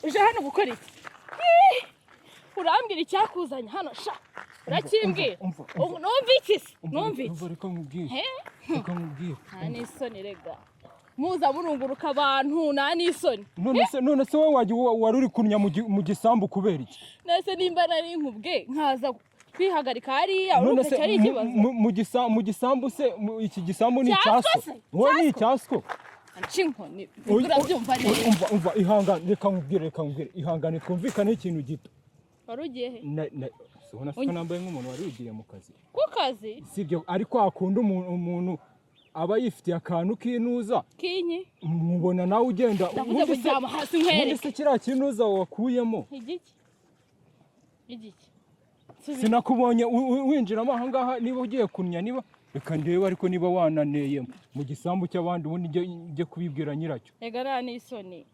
uje hano gukora iki urambwira icyakuzanye hano sha urakimbwira numva iki se numva iki reka nkubwire nta n'isoni rega muza murunguruka abantu nta n'isoni none se wowe wari uri kunnya mu gisambu kubera iki nese nimba nari nkubwe nkaza kwihagarika hariya urumva cyari ikibazo mu gisambu se iki gisambu ni icyasko wowe ni icyasko Chinkoni urabyumva neza umva ihangane reka nkubwire ihangane twumvikane ikintu gito warugiye he ubona ko nambaye nk'umuntu wari ugiye mu kazi ku kazi sibyo ariko akunda umuntu aba yifitiye akantu k'inuza kinyi mubona nawe ugenda ubundi se kiriya kinuza wakuyemo igiki sinakubonye winjiramo aha ngaha niba ugiye kunnya niba reka ndebe ariko niba wananeye mu gisambu cy'abandi ubundi njye kubibwira nyiracyo ega nta n'isoni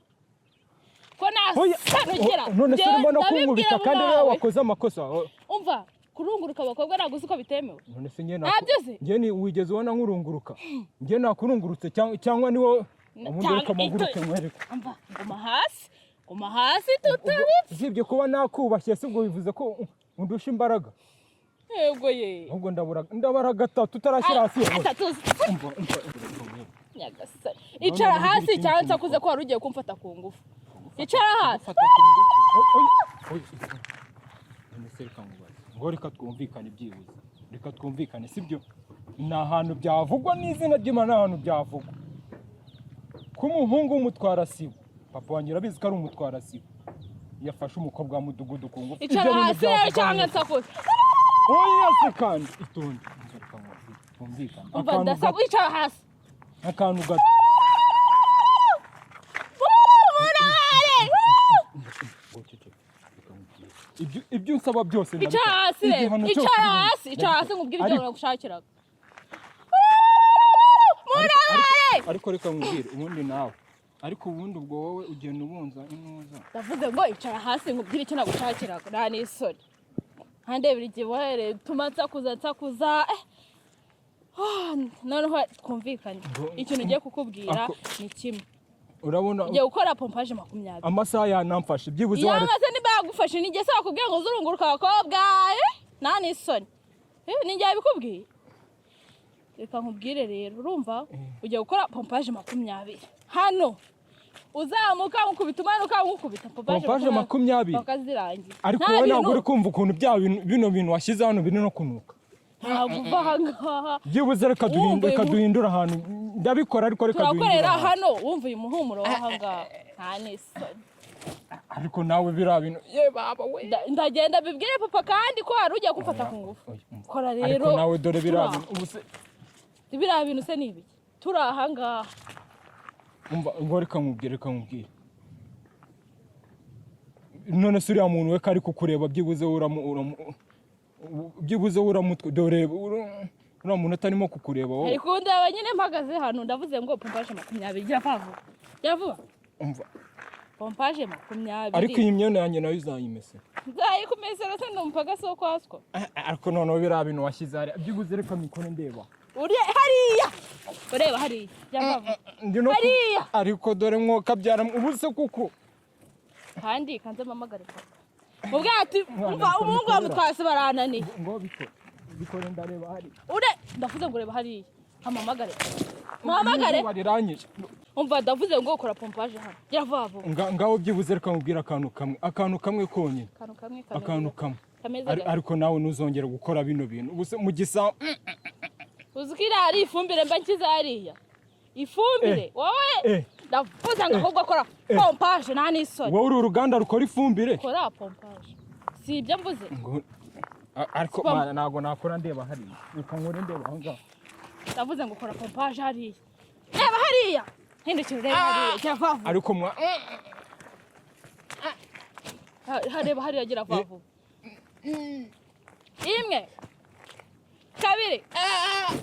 ko nasanukira none se urimo no kunkubita kandi rero wakoze amakosa umva kurunguruka abakobwa ntabwo uzi ko bitemewe none se njye wigeze ubona nkurunguruka njye nakurungurutse cyangwa ni wowe umunduruka amaguruke nkwereke umva guma hasi tutabitse usibye kuba nakubashye se ubwo bivuze ko undusha imbaraga yego ye ahubwo ndabara gatatu utarashyira hasi nyagasani icara hasi cyangwa nsakuze ko wari ugiye kumfata ku ngufu icara hasi ngo reka twumvikane byibuze reka twumvikane sibyo ni ahantu byavugwa n'izina ry'Imana ni ahantu byavugwa ko umuhungu w'umutwara sibo papa wanjye urabizi ko ari umutwara sibo yafashe umukobwa wa mudugudu ku ngufu icara hasi cyangwa nsakuze oya se kandi itonde twumvikane umva ndasaba icara hasi akantu gato ibyo nsaba byose icara hasi nkubwire ibyo nagushakiraga ariko reka nkubwire ubundi nawe ariko ubundi ubwo wowe ugenda ubunza inuza ndavuze ngo icara hasi nkubwire icyo nagushakiraga nta n'isoni handebera igihe wohereye tuma nsakuza noneho twumvikanye ikintu ugiye kukubwira ni kimwe urabona ugiye gukora pompaje 20 amasaha yanamfashe byibuze wari yamaze niba yagufashe nige se bakubwira ngo uzurunguruka abakobwa nta n'isoni ninjye yabikubwiye reka nkubwire rero urumva ugiye gukora pompaje 20 hano uzamuka nkukubita umanuka nkukubita pompaje 20 bakazirangira ariko wowe ntabwo uri kumva ukuntu bino bintu washyize hano biri no kunuka ntabwo uva ahangaha byibuze reka duhindura ahantu ndabikora ariko reka turakorera hano wumva uyu muhumuro w'ahangaha nta n'isoni ariko nawe biriya bintu ye baba we ndagenda bibwire papa kandi ko wari ugiye kumfata ku ngufu kora rero ariko nawe dore biriya bintu ubuse biriya bintu se ni ibiki turi ahangaha umva ngo reka nkubwire none se uriya muntu we kari kukureba byibuze uramutwe dore uriya muntu atarimo kukureba wowe ariko ndaba nyine mpagaze hano ndavuze ngo pompaje 20 gira vuba umva pompaje 20 ariko iyi myenda yanjye nayo izayimese nzayikumesera se ndumupaga so kwaswa ariko noneho biriya bintu washyize hariya byibuze reka mikore ndeba uri hariya ureba hariya gira hariya ariko dore mwoka byara ubuse kuko kandi kanze mamagare papa mubwe ati umva umuhungu wa mutwase barananiye ngo bikore ndareba hariya ndavuze ngo ureba hariya amamagare bariranyije umva ndavuze ngo ukora pompaje hano gira vuba ngaho byibuze reka nkubwira akantu kamwe konyine akantu kamwe ariko nawe ntuzongere gukora bino bintu ubuse mu gisa uzikira ari ifumbire mba nkiza hariya ifumbire wowe ndavuze ngo ahubwo akora pompaje nta n'isoni wowe uri uruganda rukora ifumbire kora pompaje si ibyo mvuze ariko ntabwo nakora ndeba hariya reka nkore ndeba aho ngaho ndavuze ngo ukora pompaje hariya reba hariya hindukira ureba hariya gira vuba ariko hareba hariya gira vuba imwe kabiri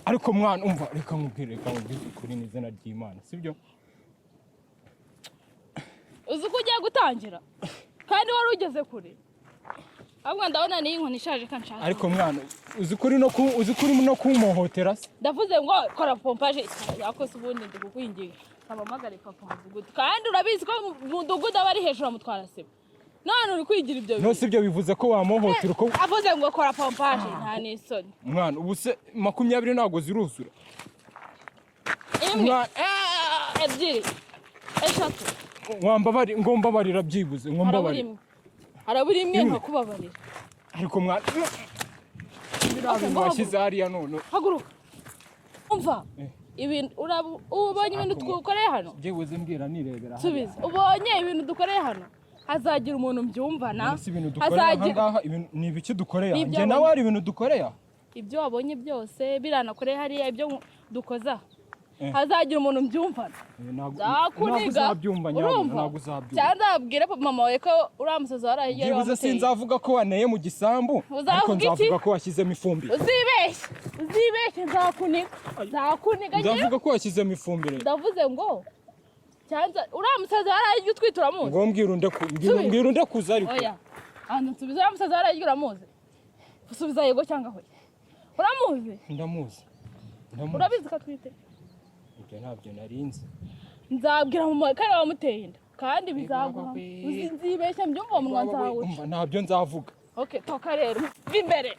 ariko mwana umva reka nkubwire kuri n'izina ry'Imana sibyo uzi ko ugiye gutangira kandi wari ugeze kure ahubwo ndabona niyi nkoni ishaje kanshaka ariko mwana uzi kuri no kumuhohotera se ndavuze ngo kora pompaje yakose ubundi ndikukwingiye abamagare papa mudugudu kandi urabizi ko mudugudu aba ari hejuru amutwara sibo none uri kwigira ibyo no sibyo bivuze ko wamuhotera uko avuze ngo kora pompaje nta nisoni mwana ubu se 20 ntago ziruzura imwe ebyiri eshatu ngomba barira byibuze ngomba barira harabura imwe nkakubabarira ariko mwana washyize hariya none haguruka umva ibintu ubonye ibintu dukoreye hano byibuze mbwira nirebera subiza ubonye ibintu dukoreye hano hazagira umuntu mbyumvana hazagira ni ibiki dukoreye njye nawe ari ibintu dukoreye ibyo wabonye byose biranakoreye hariya ibyo dukoza hazagira umuntu mbyumvana zakuniga urumva cyangwa abwire mama wawe ko uramusoza warahigera byibuze sinzavuga ko waneye mu gisambu ariko nzavuga ko washyizemo ifumbire uzibeshye zakuniga ndavuga ko washyizemo ifumbire ndavuze ngo cyangwa uramusoza warahigera utwite uramuzi ngo mbwira unde kuza ariko oya hano nsubiza uramusoza warahigera uramuzi usubiza yego cyangwa hoya uramuzi ndamuzi urabizi ko atwite ntabyo narinzi nzabwira mu kare wamuteye inda kandi bizaguha uzibeshya mbyumva mu munwa zawe ntabyo nzavuga okay toka rero imbere